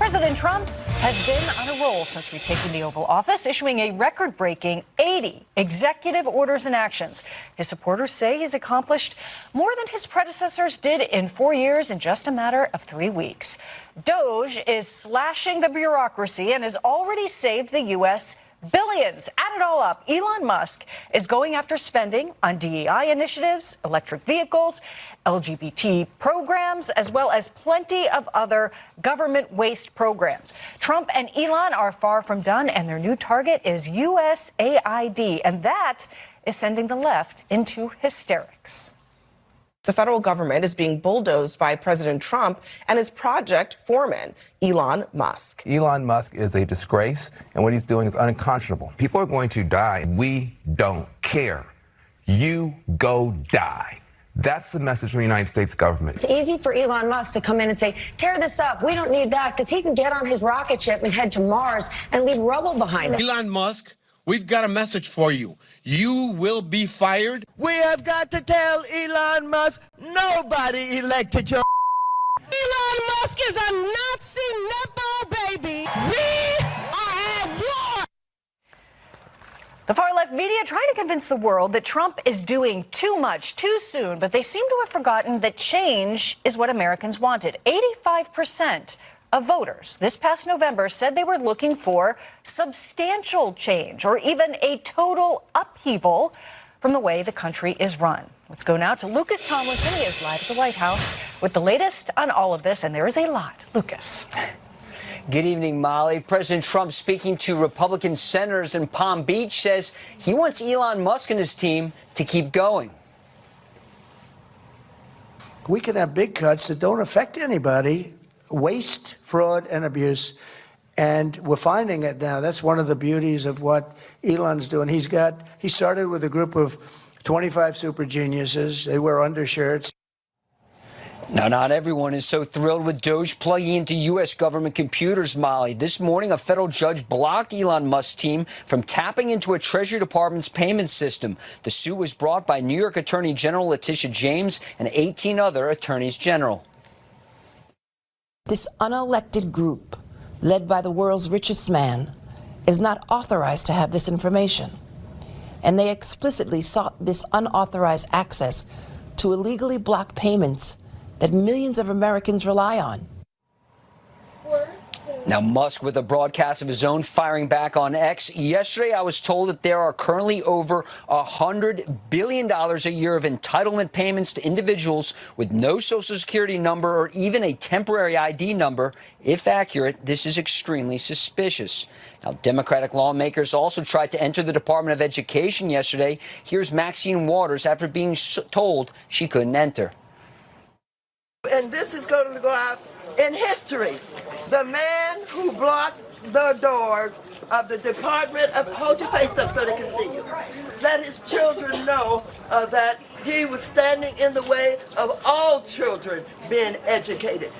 President Trump has been on a roll since retaking the Oval Office, issuing a record-breaking 80 executive orders and actions. His supporters say he's accomplished more than his predecessors did in 4 years in just a matter of 3 weeks. DOGE is slashing the bureaucracy and has already saved the U.S. billions. Add it all up, Elon Musk is going after spending on DEI initiatives, electric vehicles, LGBT programs, as well as plenty of other government waste programs. Trump and Elon are far from done, and their new target is USAID, and that is sending the left into hysterics. The federal government is being bulldozed by President Trump and his project foreman, Elon Musk. Elon Musk is a disgrace, and what he's doing is unconscionable. People are going to die. We don't care. You go die. That's the message from the United States government. It's easy for Elon Musk to come in and say, tear this up. We don't need that, because he can get on his rocket ship and head to Mars and leave rubble behind him. Elon Musk, we've got a message for you. You will be fired. We have got to tell Elon Musk, nobody elected your Elon Musk is a Nazi nepo baby. We are at war. The far-left media try to convince the world that Trump is doing too much, too soon, but they seem to have forgotten that change is what Americans wanted. 85% of voters this past November said they were looking for substantial change or even a total upheaval from the way the country is run. Let's go now to Lucas Tomlinson. He is live at the White House with the latest on all of this, and there is a lot. Lucas. Good evening, Molly. President Trump, speaking to Republican senators in Palm Beach, says he wants Elon Musk and his team to keep going. We can have big cuts that don't affect anybody. Waste, fraud, and abuse. And we're finding it now. That's one of the beauties of what Elon's doing. He started with a group of 25 super geniuses. They wear undershirts. Now, not everyone is so thrilled with DOGE plugging into U.S. government computers, Molly. This morning, a federal judge blocked Elon Musk's team from tapping into a Treasury Department's payment system. The suit was brought by New York Attorney General Letitia James and 18 other attorneys general. This unelected group, led by the world's richest man, is not authorized to have this information. And they explicitly sought this unauthorized access to illegally block payments that millions of Americans rely on. Now, Musk, with a broadcast of his own, firing back on X. Yesterday, I was told that there are currently over $100 billion a year of entitlement payments to individuals with no Social Security number or even a temporary ID number. If accurate, this is extremely suspicious. Now, Democratic lawmakers also tried to enter the Department of Education yesterday. Here's Maxine Waters after being told she couldn't enter. And this is going to go out in history. The man who blocked the doors of the Department of, hold your face up so they can see you. Let his children know that he was standing in the way of all children being educated.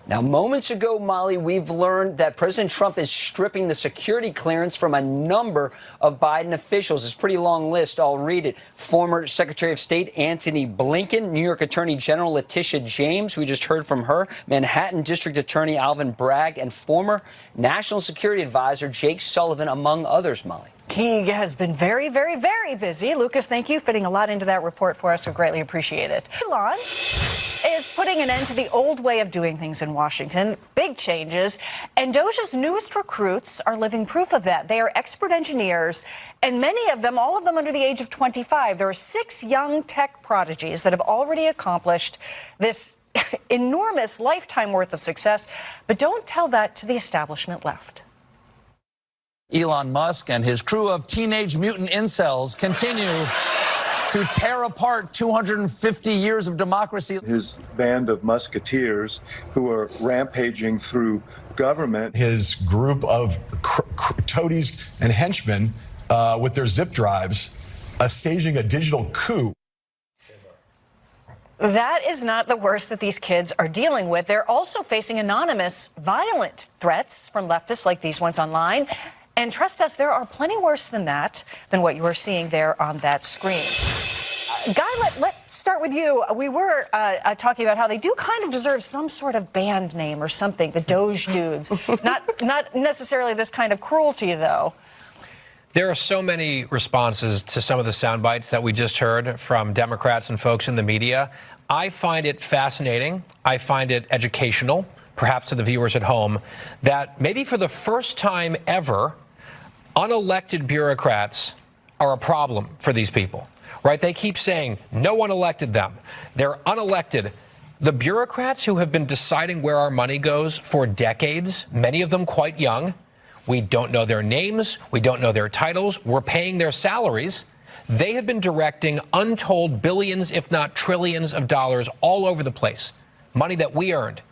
Now, moments ago, Molly, we've learned that President Trump is stripping the security clearance from a number of Biden officials. It's a pretty long list. I'll read it. Former Secretary of State Antony Blinken, New York Attorney General Letitia James, we just heard from her, Manhattan District Attorney Alvin Bragg, and former National Security Advisor Jake Sullivan, among others, Molly. He has been very, very, very busy. Lucas, thank you for fitting a lot into that report for us. We greatly appreciate it. Elon is putting an end to the old way of doing things in Washington. Big changes. And DOGE's newest recruits are living proof of that. They are expert engineers, and many of them, all of them under the age of 25. There are 6 young tech prodigies that have already accomplished this enormous lifetime worth of success. But don't tell that to the establishment left. Elon Musk and his crew of teenage mutant incels continue to tear apart 250 years of democracy. His band of musketeers who are rampaging through government. His group of toadies and henchmen with their zip drives staging a digital coup. That is not the worst that these kids are dealing with. They're also facing anonymous, violent threats from leftists like these ones online. And trust us, there are plenty worse than that, than what you are seeing there on that screen. Guy, start with you. We were talking about how they do kind of deserve some sort of band name or something, the Doge dudes. Not necessarily this kind of cruelty, though. There are so many responses to some of the sound bites that we just heard from Democrats and folks in the media. I find it fascinating. I find it educational, perhaps to the viewers at home, that maybe for the first time ever, unelected bureaucrats are a problem for these people, right? They keep saying no one elected them. They're unelected. The bureaucrats who have been deciding where our money goes for decades, many of them quite young, we don't know their names. We don't know their titles. We're paying their salaries. They have been directing untold billions, if not trillions of dollars all over the place, money that we earned.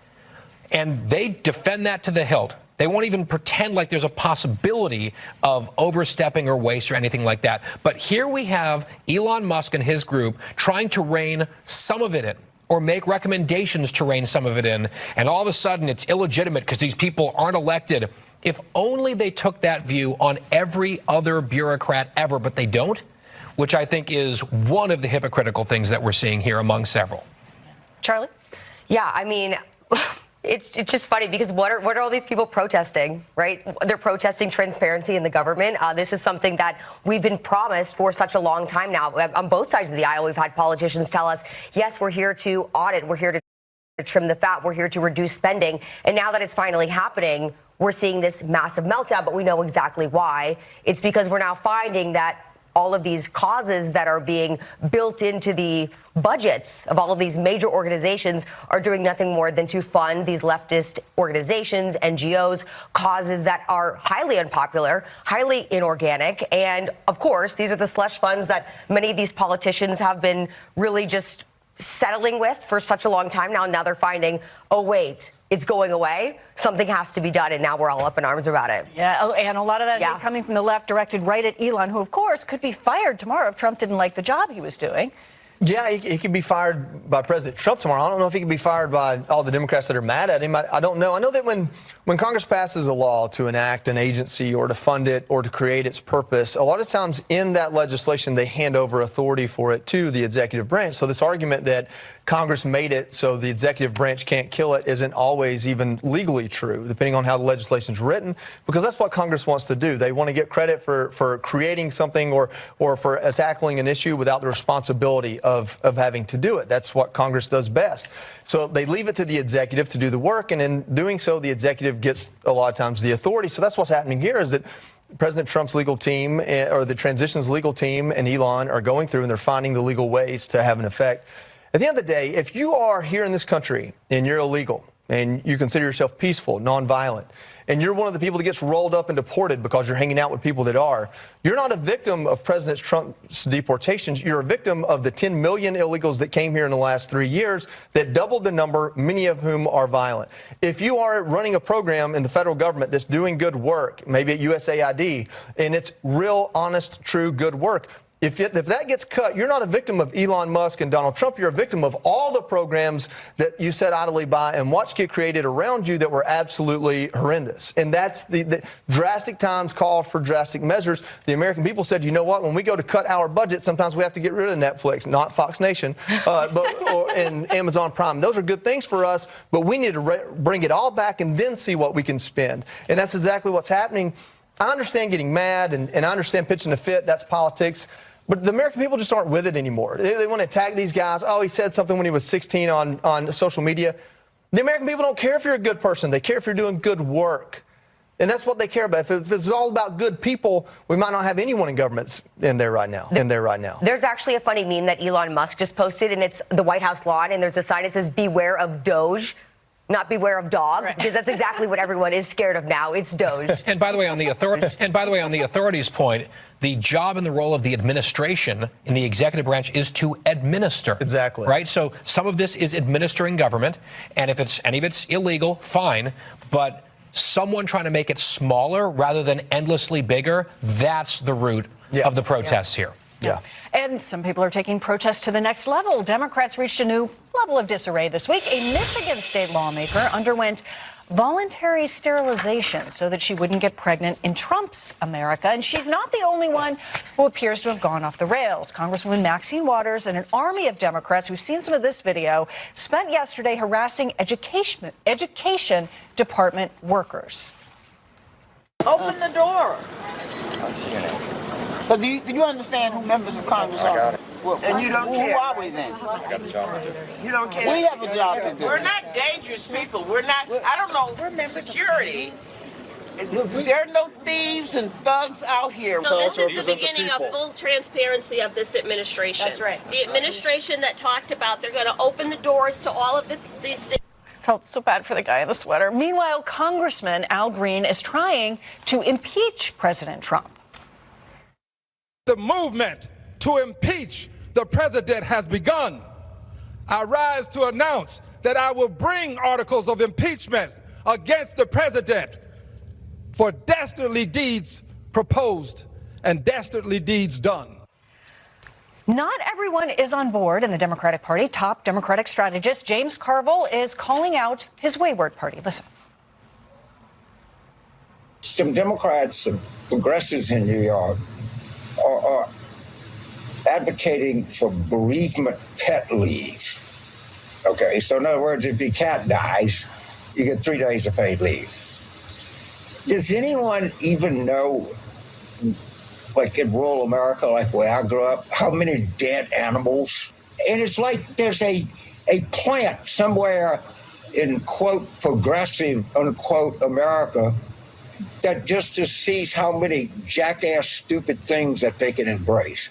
And they defend that to the hilt. They won't even pretend like there's a possibility of overstepping or waste or anything like that. But here we have Elon Musk and his group trying to rein some of it in, or make recommendations to rein some of it in. And all of a sudden it's illegitimate because these people aren't elected. If only they took that view on every other bureaucrat ever, but they don't, which I think is one of the hypocritical things that we're seeing here among several. Charlie? Yeah, I mean, it's just funny because what are all these people protesting, right? They're protesting transparency in the government. This is something that we've been promised for such a long time now. On both sides of the aisle, we've had politicians tell us, yes, we're here to audit, we're here to trim the fat, we're here to reduce spending. And now that it's finally happening, we're seeing this massive meltdown, but we know exactly why. It's because we're now finding that all of these causes that are being built into the budgets of all of these major organizations are doing nothing more than to fund these leftist organizations, NGOs, causes that are highly unpopular, highly inorganic. And of course, these are the slush funds that many of these politicians have been really just settling with for such a long time now. Now they're finding, oh, wait, it's going away. Something has to be done, and now we're all up in arms about it. Yeah, and a lot of that hate coming from the left directed right at Elon, who, of course, could be fired tomorrow if Trump didn't like the job he was doing. Yeah, he could be fired by President Trump tomorrow. I don't know if he could be fired by all the Democrats that are mad at him. I don't know. I know that when Congress passes a law to enact an agency or to fund it or to create its purpose, a lot of times in that legislation, they hand over authority for it to the executive branch. So this argument that Congress made it so the executive branch can't kill it isn't always even legally true, depending on how the legislation is written, because that's what Congress wants to do. They want to get credit for creating something or for tackling an issue without the responsibility of having to do it. That's what Congress does best. So they leave it to the executive to do the work, and in doing so, the executive gets a lot of times the authority. So that's what's happening here is that President Trump's legal team or the transition's legal team and Elon are going through and they're finding the legal ways to have an effect. At the end of the day, if you are here in this country and you're illegal and you consider yourself peaceful, nonviolent, and you're one of the people that gets rolled up and deported because you're hanging out with people that are, you're not a victim of President Trump's deportations. You're a victim of the 10 million illegals that came here in the last 3 years that doubled the number, many of whom are violent. If you are running a program in the federal government that's doing good work, maybe at USAID, and it's real, honest, true, good work, if that gets cut, you're not a victim of Elon Musk and Donald Trump. You're a victim of all the programs that you sat idly by and watched get created around you that were absolutely horrendous. And that's the drastic times call for drastic measures. The American people said, you know what, when we go to cut our budget, sometimes we have to get rid of Netflix, not Fox Nation, and Amazon Prime. Those are good things for us, but we need to bring it all back and then see what we can spend. And that's exactly what's happening. I understand getting mad, and I understand pitching a fit. That's politics. But the American people just aren't with it anymore. They want to attack these guys. Oh, he said something when he was 16 on social media. The American people don't care if you're a good person. They care if you're doing good work. And that's what they care about. If it's all about good people, we might not have anyone in government in there right now. There's actually a funny meme that Elon Musk just posted, and it's the White House lawn, and there's a sign that says, beware of Doge. Not beware of dog, because that's exactly what everyone is scared of now. It's Doge. And by the way, on the authorities point, the job and the role of the administration in the executive branch is to administer. Exactly. Right? So some of this is administering government, and if any of it's illegal, fine. But someone trying to make it smaller rather than endlessly bigger, that's the root of the protests here. Yeah. And some people are taking protests to the next level. Democrats reached a new level of disarray this week. A Michigan state lawmaker underwent voluntary sterilization so that she wouldn't get pregnant in Trump's America. And she's not the only one who appears to have gone off the rails. Congresswoman Maxine Waters and an army of Democrats, we've seen some of this video, spent yesterday harassing education department workers. Open the door. I see your name. So do you understand who members of Congress are? Well, And you don't care. Who are we then? I got the job to do. You don't care. We have a job to do. We're not dangerous people. We're not, I don't know, security. There are no thieves and thugs out here. So this is the beginning of full transparency of this administration. That's right. The administration that talked about they're going to open the doors to all of these things. Felt so bad for the guy in the sweater. Meanwhile, Congressman Al Green is trying to impeach President Trump. The movement to impeach the president has begun. I rise to announce that I will bring articles of impeachment against the president for dastardly deeds proposed and dastardly deeds done. Not everyone is on board in the Democratic Party. Top Democratic strategist James Carville is calling out his wayward party. Listen. Some Democrats, some progressives in New York, are advocating for bereavement pet leave. Okay, so in other words, if your cat dies, you get 3 days of paid leave. Does anyone even know, like in rural America, like where I grew up, how many dead animals? And it's like there's a plant somewhere in, quote, progressive, unquote, America that just sees how many jackass, stupid things that they can embrace.